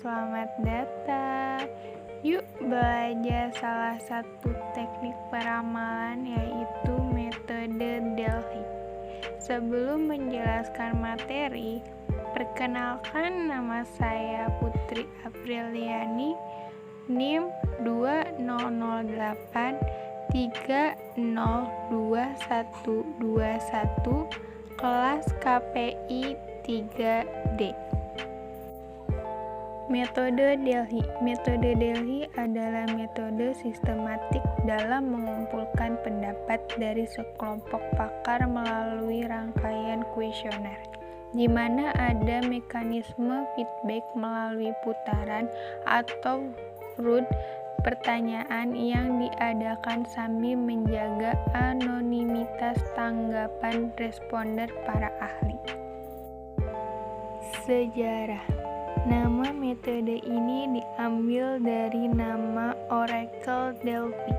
selamat datang. Yuk belajar salah satu teknik peramalan, yaitu metode Delhi. Sebelum menjelaskan materi, perkenalkan, nama saya Putri Apriliani, NIM 2008 302121, kelas KPI 3D. Metode Delhi. Metode Delhi adalah metode sistematik dalam mengumpulkan pendapat dari sekelompok pakar melalui rangkaian kuesioner, di mana ada mekanisme feedback melalui putaran atau round pertanyaan yang diadakan sambil menjaga anonimitas tanggapan responden para ahli. Sejarah. Nama metode ini diambil dari nama Oracle Delphi,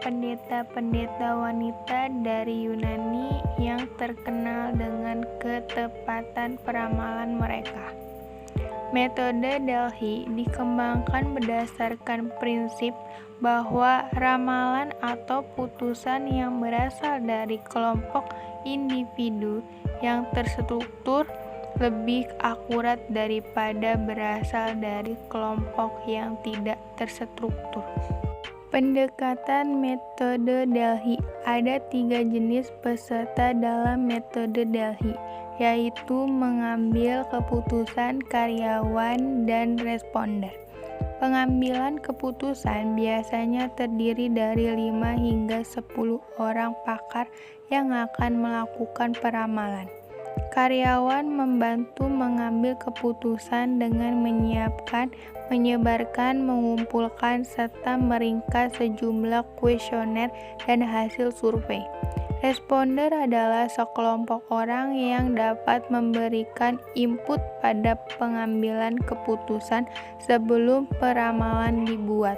pendeta-pendeta wanita dari Yunani yang terkenal dengan ketepatan peramalan mereka. Metode Delhi dikembangkan berdasarkan prinsip bahwa ramalan atau putusan yang berasal dari kelompok individu yang terstruktur lebih akurat daripada berasal dari kelompok yang tidak terstruktur. Pendekatan metode Delhi. Ada 3 jenis peserta dalam metode Delhi, yaitu mengambil keputusan, karyawan, dan responden. Pengambilan keputusan biasanya terdiri dari 5 hingga 10 orang pakar yang akan melakukan peramalan. Karyawan membantu mengambil keputusan dengan menyiapkan, menyebarkan, mengumpulkan, serta meringkas sejumlah kuesioner dan hasil survei. Responder adalah sekelompok orang yang dapat memberikan input pada pengambilan keputusan sebelum peramalan dibuat.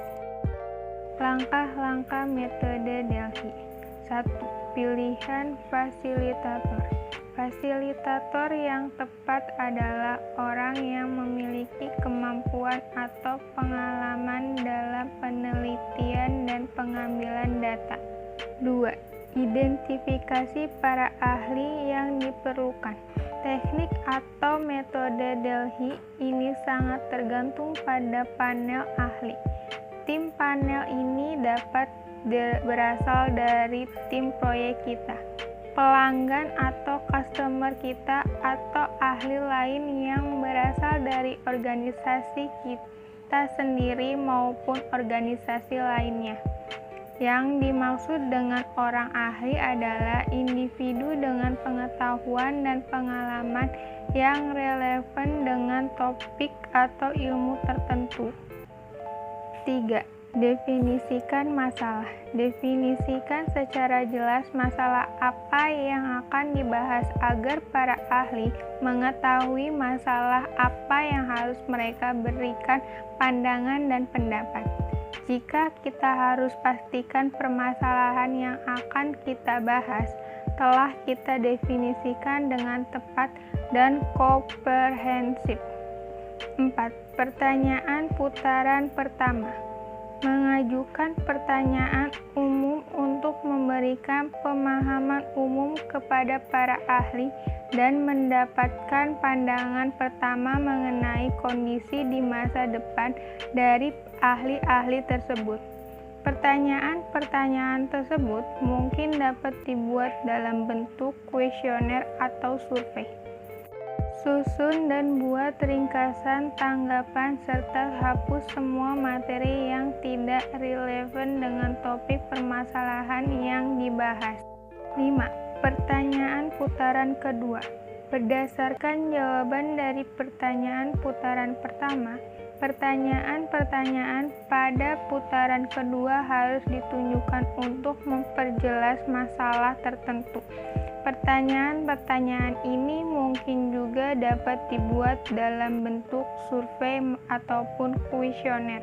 Langkah-langkah metode Delhi. 1. Pilihan fasilitator. Fasilitator yang tepat adalah orang yang memiliki kemampuan atau pengalaman dalam penelitian dan pengambilan data. 2. Identifikasi para ahli yang diperlukan. Teknik atau metode Delhi ini sangat tergantung pada panel ahli. Tim panel ini dapat berasal dari tim proyek kita, pelanggan atau customer kita, atau ahli lain yang berasal dari organisasi kita sendiri maupun organisasi lainnya. Yang dimaksud dengan orang ahli adalah individu dengan pengetahuan dan pengalaman yang relevan dengan topik atau ilmu tertentu. 3. Definisikan masalah. Definisikan secara jelas masalah apa yang akan dibahas agar para ahli mengetahui masalah apa yang harus mereka berikan pandangan dan pendapat. Jika kita harus pastikan permasalahan yang akan kita bahas telah kita definisikan dengan tepat dan komprehensif. 4. Pertanyaan putaran pertama. Mengajukan pertanyaan umum untuk memberikan pemahaman umum kepada para ahli dan mendapatkan pandangan pertama mengenai kondisi di masa depan dari ahli-ahli tersebut. Pertanyaan-pertanyaan tersebut mungkin dapat dibuat dalam bentuk kuesioner atau survei. Susun dan buat ringkasan tanggapan serta hapus semua materi yang tidak relevan dengan topik permasalahan yang dibahas. 5. Pertanyaan putaran kedua. Berdasarkan jawaban dari pertanyaan putaran pertama, pertanyaan-pertanyaan pada putaran kedua harus ditunjukkan untuk memperjelas masalah tertentu. Pertanyaan-pertanyaan ini mungkin juga dapat dibuat dalam bentuk survei ataupun kuesioner.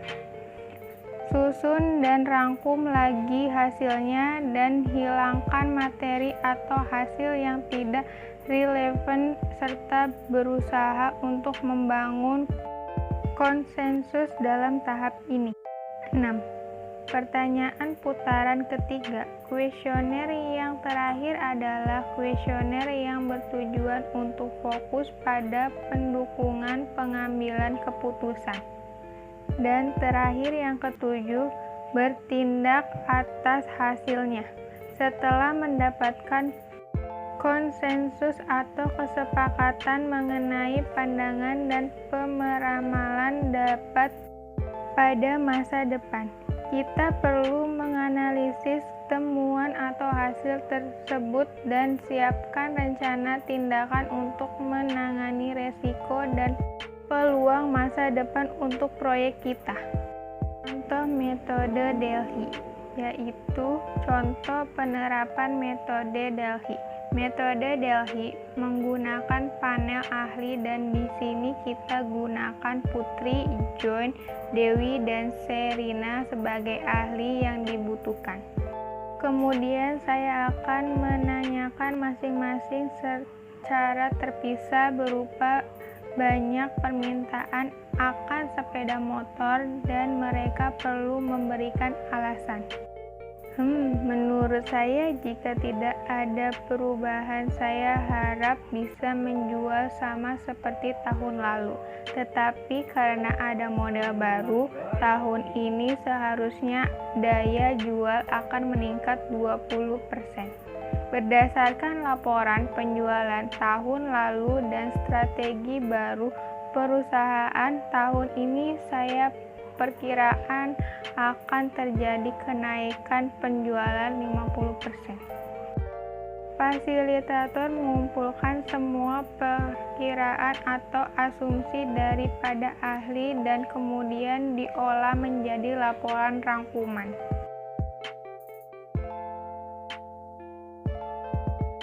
Susun dan rangkum lagi hasilnya dan hilangkan materi atau hasil yang tidak relevan serta berusaha untuk membangun konsensus dalam tahap ini. 6. Pertanyaan putaran ketiga. Kuesioner yang terakhir adalah kuesioner yang bertujuan untuk fokus pada pendukungan pengambilan keputusan. Dan terakhir yang ketujuh, bertindak atas hasilnya. Setelah mendapatkan konsensus atau kesepakatan mengenai pandangan dan pemeramalan dapat pada masa depan, kita perlu menganalisis temuan atau hasil tersebut dan siapkan rencana tindakan untuk menangani resiko dan peluang masa depan untuk proyek kita. Contoh metode Delhi, yaitu contoh penerapan metode Delhi. Metode Delhi menggunakan panel ahli dan di sini kita gunakan Putri, John, Dewi, dan Serina sebagai ahli yang dibutuhkan. Kemudian saya akan menanyakan masing-masing secara terpisah berupa banyak permintaan akan sepeda motor dan mereka perlu memberikan alasan. Menurut saya jika tidak ada perubahan saya harap bisa menjual sama seperti tahun lalu. Tetapi karena ada model baru, tahun ini seharusnya daya jual akan meningkat 20%. Berdasarkan laporan penjualan tahun lalu dan strategi baru perusahaan tahun ini saya perkiraan akan terjadi kenaikan penjualan 50%. Fasilitator mengumpulkan semua perkiraan atau asumsi daripada ahli dan kemudian diolah menjadi laporan rangkuman.